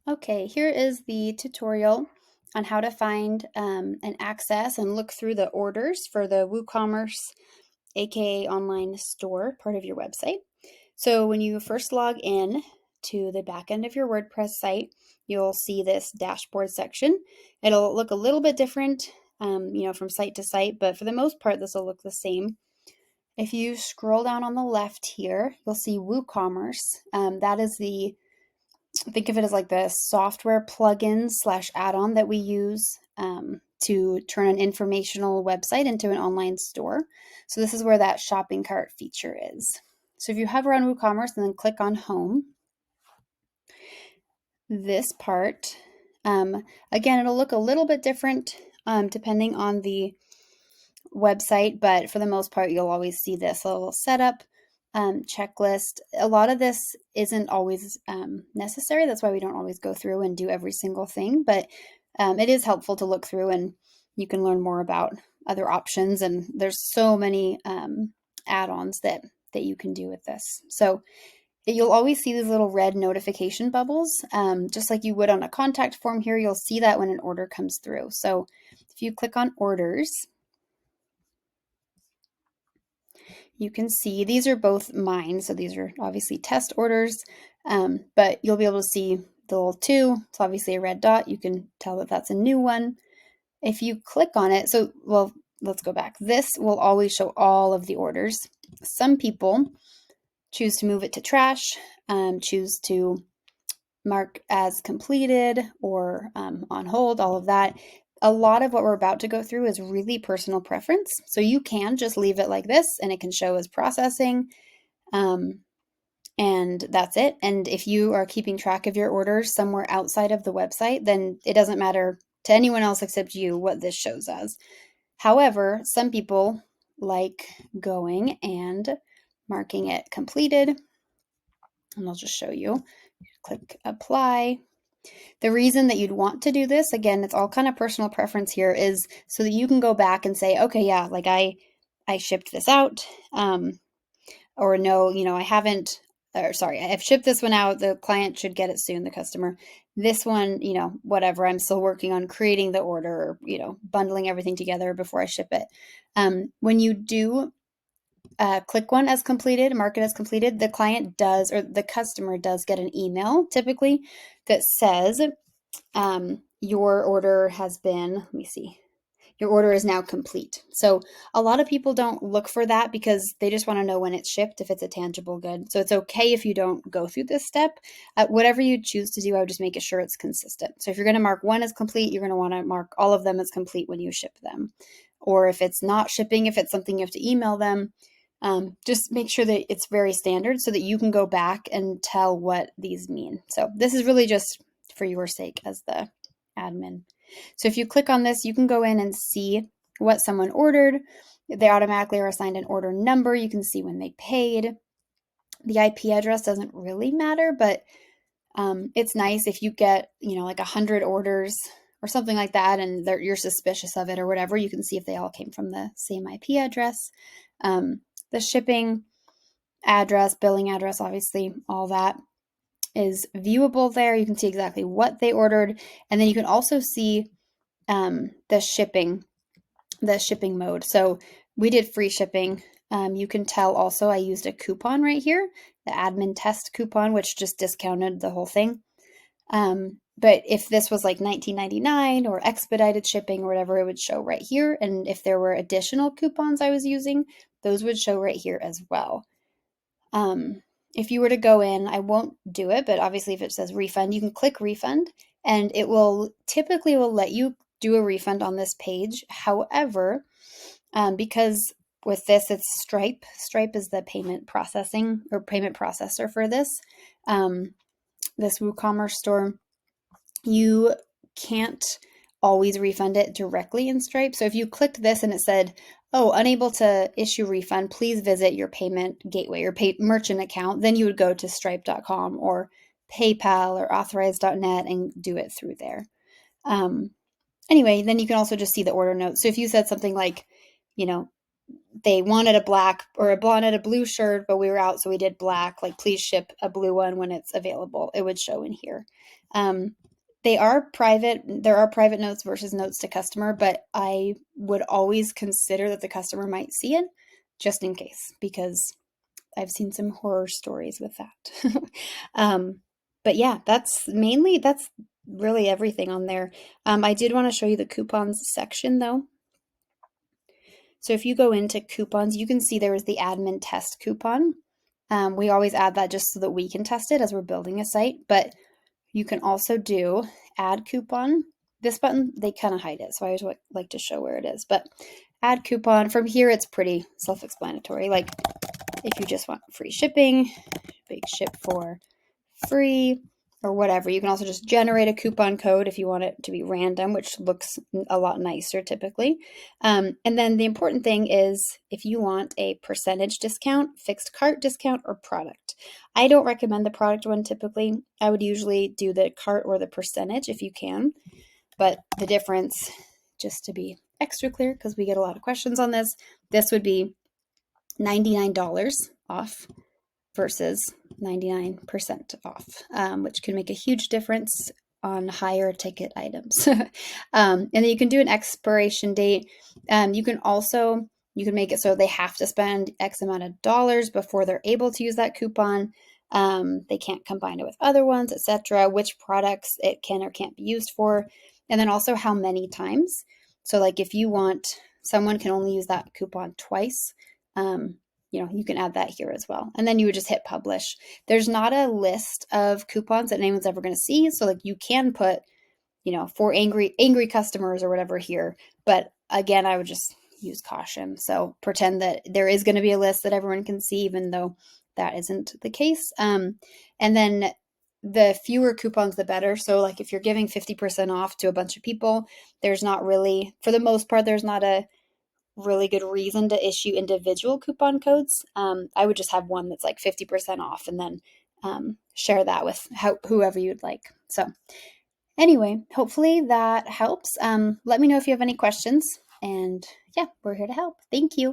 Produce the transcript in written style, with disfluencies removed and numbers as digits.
Okay, here is the tutorial on how to find and access and look through the orders for the WooCommerce, aka online store part of your website. So when you first log in to the back end of your WordPress site, you'll see this dashboard section. It'll look a little bit different, from site to site, but for the most part, this will look the same. If you scroll down on the left here, you'll see WooCommerce. That is think of it as like the software plugin slash add-on that we use to turn an informational website into an online store. So this is where that shopping cart feature is. So if you hover on WooCommerce and then click on Home, this part, again, it'll look a little bit different depending on the website, but for the most part, you'll always see this little setup checklist. A lot of this isn't always necessary. That's why we don't always go through and do every single thing, but it is helpful to look through and you can learn more about other options. And there's so many add-ons that you can do with this. So you'll always see these little red notification bubbles, just like you would on a contact form here. You'll see that when an order comes through. So if you click on orders, you can see these are both mine. So these are obviously test orders, but you'll be able to see the little 2. It's obviously a red dot. You can tell that that's a new one. If you click on it, let's go back. This will always show all of the orders. Some people choose to move it to trash, choose to mark as completed or on hold, all of that. A lot of what we're about to go through is really personal preference. So you can just leave it like this and it can show as processing. And that's it. And if you are keeping track of your orders somewhere outside of the website, then it doesn't matter to anyone else except you what this shows as. However, some people like going and marking it completed. And I'll just show you. Click apply. The reason that you'd want to do this, again, it's all kind of personal preference here, is so that you can go back and say, okay, yeah, like I shipped this out, or no, I haven't, or sorry, I've shipped this one out. The client should get it soon, the customer. This one, whatever, I'm still working on creating the order, or, bundling everything together before I ship it. When you do click one as completed, mark it as completed, the client does, or the customer does get an email typically that says, your order has been, let me see, your order is now complete. So a lot of people don't look for that because they just want to know when it's shipped, if it's a tangible good. So it's okay if you don't go through this step. Whatever you choose to do, I would just make sure it's consistent. So if you're going to mark one as complete, you're going to want to mark all of them as complete when you ship them. Or if it's not shipping, if it's something you have to email them, just make sure that it's very standard so that you can go back and tell what these mean. So this is really just for your sake as the admin. So if you click on this, you can go in and see what someone ordered. They automatically are assigned an order number. You can see when they paid. The IP address doesn't really matter, but it's nice if you get, like 100 orders or something like that, and you're suspicious of it or whatever, you can see if they all came from the same IP address. The shipping address, billing address, obviously, all that is viewable there. You can see exactly what they ordered. And then you can also see the shipping mode. So we did free shipping. You can tell also I used a coupon right here, the admin test coupon, which just discounted the whole thing. But if this was like $19.99 or expedited shipping or whatever, it would show right here. And if there were additional coupons I was using, those would show right here as well. If you were to go in, I won't do it, but obviously if it says refund, you can click refund and it will typically let you do a refund on this page. However, because with this, it's Stripe. Stripe is the payment processing or payment processor for this WooCommerce store. You can't always refund it directly in Stripe. So if you clicked this and it said, oh, unable to issue refund, please visit your payment gateway or merchant account, then you would go to stripe.com or PayPal or authorize.net and do it through there. Anyway, then you can also just see the order notes. So if you said something like, they wanted a black or wanted a blue shirt, but we were out, so we did black. Like, please ship a blue one when it's available. It would show in here. Um, they are private. There are private notes versus notes to customer, but I would always consider that the customer might see it just in case, because I've seen some horror stories with that. um, but yeah, that's really everything on there. I did want to show you the coupons section though. So if you go into coupons, you can see there is the admin test coupon. We always add that just so that we can test it as we're building a site, but you can also do add coupon. This button, they kind of hide it, so I always like to show where it is. But add coupon, from here, it's pretty self-explanatory. Like, if you just want free shipping, big ship for free, or whatever. You can also just generate a coupon code if you want it to be random, which looks a lot nicer typically. And then the important thing is if you want a percentage discount, fixed cart discount, or product. I don't recommend the product one typically. I would usually do the cart or the percentage if you can. But the difference, just to be extra clear, because we get a lot of questions on this would be $99 off versus 99% off, which can make a huge difference on higher ticket items. And then you can do an expiration date. You can make it so they have to spend X amount of dollars before they're able to use that coupon. They can't combine it with other ones, etc. Which products it can or can't be used for. And then also how many times. So like if you want, someone can only use that coupon twice. You can add that here as well. And then you would just hit publish. There's not a list of coupons that anyone's ever going to see. So like you can put, for angry customers or whatever here. But again, I would just use caution. So pretend that there is going to be a list that everyone can see, even though that isn't the case. And then the fewer coupons, the better. So like if you're giving 50% off to a bunch of people, there's not really, for the most part, there's not a really good reason to issue individual coupon codes. I would just have one that's like 50% off and then share that with whoever you'd like. So anyway, hopefully that helps. Let me know if you have any questions. And yeah, we're here to help. Thank you.